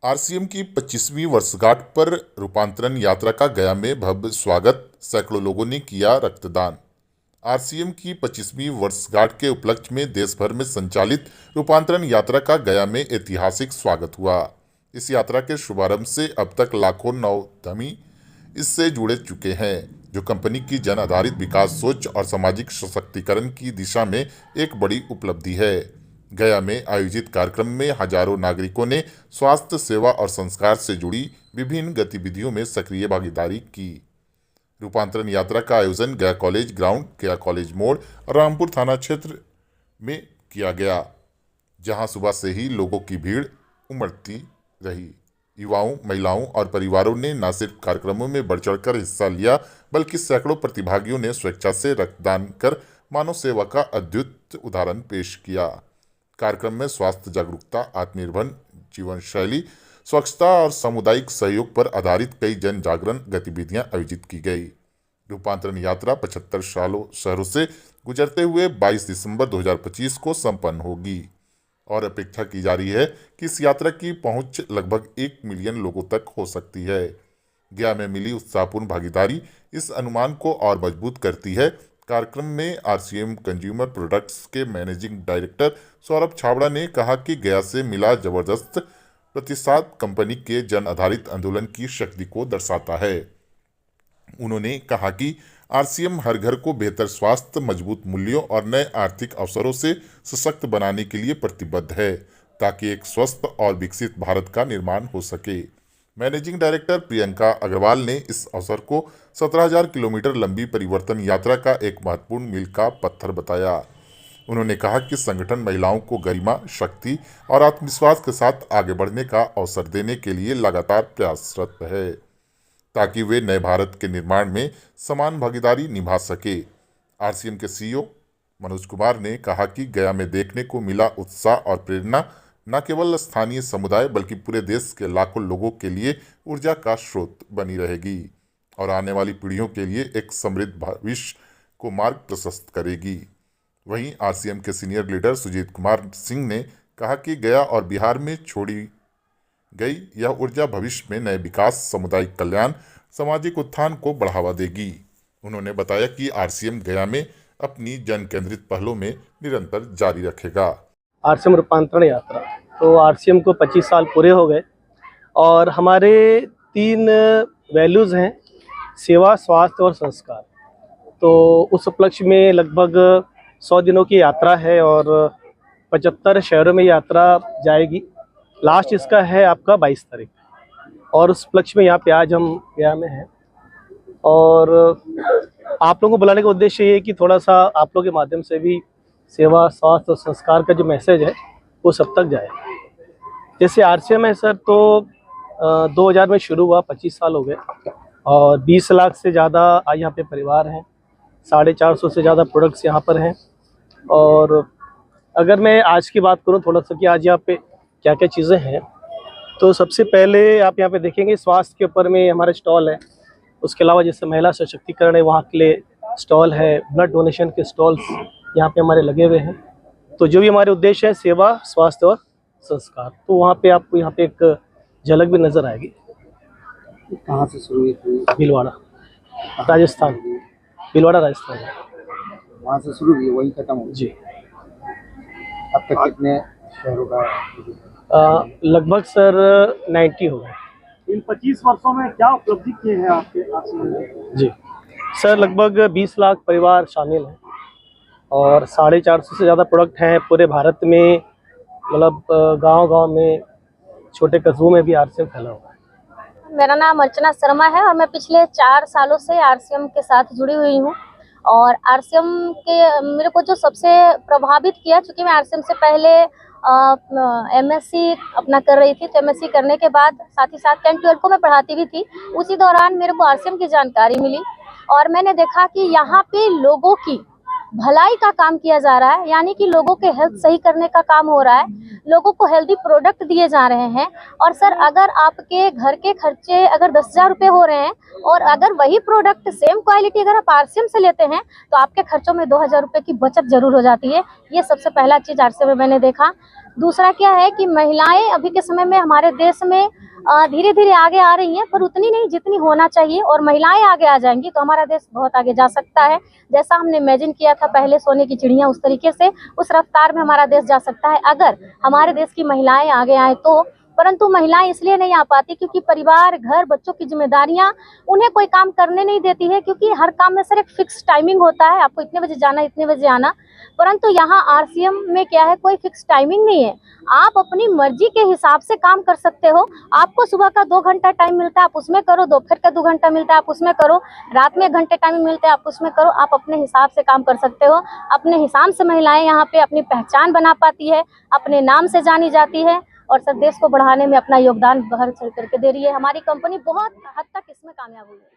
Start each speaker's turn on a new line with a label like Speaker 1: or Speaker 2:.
Speaker 1: RCM की 25वीं वर्षगांठ पर रूपांतरण यात्रा का गया में भव्य स्वागत, सैकड़ों लोगों ने किया रक्तदान। आरसीएम की 25वीं वर्षगांठ के उपलक्ष्य में देश भर में संचालित रूपांतरण यात्रा का गया में ऐतिहासिक स्वागत हुआ। इस यात्रा के शुभारंभ से अब तक लाखों नवोद्यमी इससे जुड़े चुके हैं, जो कंपनी की जन आधारित विकास सोच और सामाजिक सशक्तिकरण की दिशा में एक बड़ी उपलब्धि है। गया में आयोजित कार्यक्रम में हजारों नागरिकों ने स्वास्थ्य सेवा और संस्कार से जुड़ी विभिन्न गतिविधियों में सक्रिय भागीदारी की। रूपांतरण यात्रा का आयोजन गया कॉलेज ग्राउंड, गया कॉलेज मोड़ और रामपुर थाना क्षेत्र में किया गया, जहां सुबह से ही लोगों की भीड़ उमड़ती रही। युवाओं, महिलाओं और परिवारों ने न सिर्फ कार्यक्रमों में बढ़ चढ़कर हिस्सा लिया, बल्कि सैकड़ों प्रतिभागियों ने स्वेच्छा से रक्तदान कर मानव सेवा का अद्भुत उदाहरण पेश किया। कार्यक्रम में स्वास्थ्य जागरूकता, आत्मनिर्भर जीवन शैली, स्वच्छता और सामुदायिक सहयोग पर आधारित कई जन जागरण गतिविधियां आयोजित की गई। रूपांतरण यात्रा 75 शहरों से गुजरते हुए 22 दिसंबर 2025 को संपन्न होगी और अपेक्षा की जा रही है कि इस यात्रा की पहुंच लगभग 1 मिलियन लोगों तक हो सकती है। गया में मिली उत्साहपूर्ण भागीदारी इस अनुमान को और मजबूत करती है। कार्यक्रम में आरसीएम कंज्यूमर प्रोडक्ट्स के मैनेजिंग डायरेक्टर सौरभ छाबड़ा ने कहा कि गया से मिला जबरदस्त प्रतिसाद कंपनी के जन आधारित आंदोलन की शक्ति को दर्शाता है। उन्होंने कहा कि आरसीएम हर घर को बेहतर स्वास्थ्य, मजबूत मूल्यों और नए आर्थिक अवसरों से सशक्त बनाने के लिए प्रतिबद्ध है, ताकि एक स्वस्थ और विकसित भारत का निर्माण हो सके। मैनेजिंग डायरेक्टर प्रियंका अग्रवाल ने इस अवसर को 17,000 किलोमीटर लंबी परिवर्तन यात्रा का एक महत्वपूर्ण मील का पत्थर बताया। उन्होंने कहा कि संगठन महिलाओं को गरिमा, शक्ति और आत्मविश्वास के साथ आगे बढ़ने का अवसर देने के लिए लगातार प्रयासरत है, ताकि वे नए भारत के निर्माण में समान भागीदारी निभा सके। आरसीएम के सीईओ मनोज कुमार ने कहा कि गया में देखने को मिला उत्साह और प्रेरणा न केवल स्थानीय समुदाय बल्कि पूरे देश के लाखों लोगों के लिए ऊर्जा का स्रोत बनी रहेगी और आने वाली पीढ़ियों के लिए एक समृद्ध भविष्य को मार्ग प्रशस्त करेगी। वहीं आरसीएम के सीनियर लीडर सुजीत कुमार सिंह ने कहा कि गया और बिहार में छोड़ी गई यह ऊर्जा भविष्य में नए विकास, सामुदायिक कल्याण, सामाजिक उत्थान को बढ़ावा देगी। उन्होंने बताया कि आरसीएम गया में अपनी जन केंद्रित पहलों में निरंतर जारी रखेगा।
Speaker 2: आरसीएम रूपांतरण यात्रा, तो आरसीएम को 25 साल पूरे हो गए और हमारे 3 वैल्यूज़ हैं, सेवा, स्वास्थ्य और संस्कार। तो उस उपलक्ष्य में लगभग 100 दिनों की यात्रा है और 75 शहरों में यात्रा जाएगी। लास्ट इसका है आपका 22 तारीख और उस उपलक्ष्य में यहाँ पे आज हम गया में हैं और आप लोगों को बुलाने का उद्देश्य ये है कि थोड़ा सा आप लोगों के माध्यम से भी सेवा, स्वास्थ्य और संस्कार का जो मैसेज है वो सब तक जाए। जैसे आरसीएम है सर, तो 2000 में शुरू हुआ, 25 साल हो गए और 20 लाख से ज़्यादा आज यहाँ पे परिवार हैं, 450 से ज़्यादा प्रोडक्ट्स यहाँ पर हैं। और अगर मैं आज की बात करूँ थोड़ा सा कि आज यहाँ पे क्या क्या चीज़ें हैं, तो सबसे पहले आप यहाँ पे देखेंगे स्वास्थ्य के ऊपर में हमारे स्टॉल है। उसके अलावा जैसे महिला सशक्तिकरण है, वहाँ के लिए स्टॉल है, ब्लड डोनेशन के स्टॉल्स यहाँ पे हमारे लगे हुए हैं। तो जो भी हमारे उद्देश्य है सेवा, स्वास्थ्य और संस्कार, तो वहाँ पे आपको यहाँ पे एक झलक भी नज़र आएगी।
Speaker 3: कहाँ से शुरू हुई थी?
Speaker 2: भीलवाड़ा, राजस्थान। भीलवाड़ा राजस्थान,
Speaker 3: वहाँ से शुरू हुई, वहीं खत्म हुई
Speaker 2: जी।
Speaker 3: अब तक कितने शहरों का?
Speaker 2: लगभग सर 90 हो गए।
Speaker 4: इन 25 वर्षों में क्या उपलब्धि किए हैं आपके?
Speaker 2: जी सर, लगभग 20 लाख परिवार शामिल हैं और 450 से ज़्यादा प्रोडक्ट हैं पूरे भारत में। मतलब गांव-गांव में, छोटे कस्बों में भी आरसीएम फैला हुआ है।
Speaker 5: मेरा नाम अर्चना शर्मा है और मैं पिछले 4 सालों से आरसीएम के साथ जुड़ी हुई हूँ। और आरसीएम के मेरे को जो सबसे प्रभावित किया, चूँकि मैं आरसीएम से पहले एमएससी अपना कर रही थी, तो एमएससी करने के बाद साथ ही साथ 10-12 को मैं पढ़ाती भी थी। उसी दौरान मेरे को आरसीएम की जानकारी मिली और मैंने देखा कि यहाँ पे लोगों की भलाई का काम किया जा रहा है, यानी कि लोगों के हेल्थ सही करने का काम हो रहा है, लोगों को हेल्दी प्रोडक्ट दिए जा रहे हैं। और सर, अगर आपके घर के खर्चे अगर 10,000 रुपये हो रहे हैं और अगर वही प्रोडक्ट सेम क्वालिटी अगर आप आरसीएम से लेते हैं तो आपके खर्चों में 2,000 रुपये की बचत जरूर हो जाती है। ये सबसे पहला चीज़ आरसीएम में मैंने देखा। दूसरा क्या है कि महिलाएं अभी के समय में हमारे देश में धीरे धीरे आगे आ रही हैं, पर उतनी नहीं जितनी होना चाहिए। और महिलाएं आगे आ जाएंगी तो हमारा देश बहुत आगे जा सकता है। जैसा हमने इमेजिन किया था पहले सोने की चिड़िया, उस तरीके से उस रफ्तार में हमारा देश जा सकता है अगर हमारे देश की महिलाएं आगे आए तो। परंतु महिलाएं इसलिए नहीं आ पाती क्योंकि परिवार, घर, बच्चों की जिम्मेदारियां उन्हें कोई काम करने नहीं देती है, क्योंकि हर काम में सर एक फिक्स टाइमिंग होता है, आपको इतने बजे जाना, इतने बजे आना। परंतु यहाँ आरसीएम में क्या है, कोई फिक्स टाइमिंग नहीं है। आप अपनी मर्जी के हिसाब से काम कर सकते हो। आपको सुबह का 2 घंटा टाइम मिलता है, आप उसमें करो। दोपहर का 2 घंटा मिलता है, आप उसमें करो। रात में 1 घंटे टाइम मिलता है, आप उसमें करो। आप अपने हिसाब से काम कर सकते हो। अपने हिसाब से महिलाएं यहाँ पे अपनी पहचान बना पाती है, अपने नाम से जानी जाती है और सब देश को बढ़ाने में अपना योगदान बढ़ चढ़ करके दे रही है। हमारी कंपनी बहुत हद तक इसमें कामयाब हुई है।